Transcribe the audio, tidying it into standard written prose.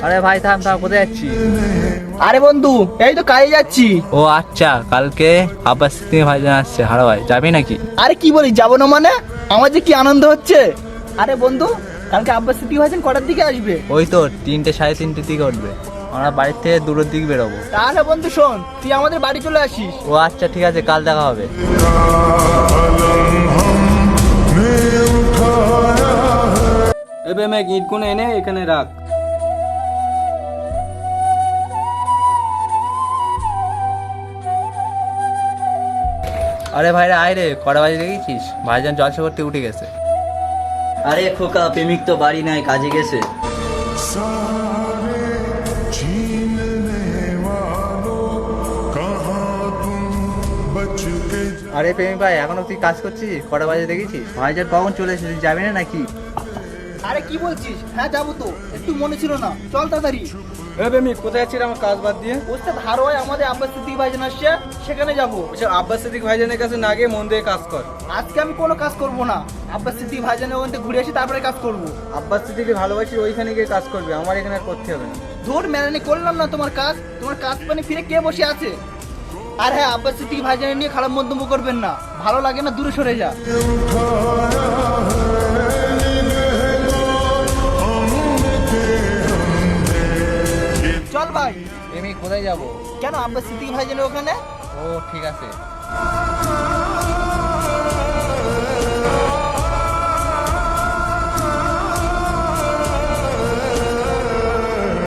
আরে ভাই থাম থাম, কোথায় যাচ্ছি? আরে বন্ধু, এই তো কাজে যাচ্ছি। ও আচ্ছা, কালকে আব্বাস থেকে ভাইজান আসছে। হারো ভাই, যাবি নাকি? আরে কি বলি, যাবো না মানে? আমার যে কি আনন্দ হচ্ছে। আরে বন্ধু, কালকে আব্বাস সিটি ভাইজান কটার দিকে আসবে? ওই তো 3টে 3:30 দিকে উঠবে। আমরা বাড়ির থেকে দূরের দিকে বেরোবো। তাহলে বন্ধু শোন, তুই আমাদের বাড়ি চলে আসিস। ও আচ্ছা ঠিক আছে, কাল দেখা হবে। এবে মেঘ ইট গুনে এনে এখানে রাখ। আরে ভাইরা আয় রে, কটা বাজে দেখেছিস? ভাইজান জলসা করতে উঠে গেছে। আরে খোকা, প্রেমিক তো বাড়ি নাই, কাজে গেছে। আরে প্রেমিক ভাই, এখনো তুই কাজ করছিস? কটা বাজে দেখেছিস? ভাইজান কখন চলে এসেছিস, তুই যাবি না নাকি? আরে কি বলছিস? হ্যাঁ যাবো তো, একটু মনে ছিল না, চল তাড়াতাড়ি। এবে মেঘ কোথায় যাচ্ছিস আমার কাজ বাদ দিয়ে? ওস্তাদ হারো হয় আমাদের আব্বাস সিটি ভাইজান আসছে, সেখানে যাবো। আচ্ছা, আব্বাস সিদ্দিক ভাইজানের কাছে না গিয়ে মন দিয়ে কাজ কর। আজকে আমি কোনো কাজ করবো না, আব্বাস সিটি ভাইজানের ওখান থেকে ঘুরে আসি, তারপরে কাজ করবো। আব্বাস সিদ্দিককে ভালোবাসি, ওইখানে গিয়ে কাজ করবে, আমার এখানে আর করতে হবে না। ধর মেলানি করলাম না তোমার কাজ, তোমার কাজ পানি ফিরে কে বসে আছে? আর হ্যাঁ, আব্বাস সিটি ভাইজানের নিয়ে খারাপ মন্তব্য করবেন না, ভালো লাগে না, দূরে সরে যা। চল ভাই। প্রেমিক কোথায় যাবো? কেন, আব্বাস সিটি ভাইজানের ওখানে। ও ঠিক আছে।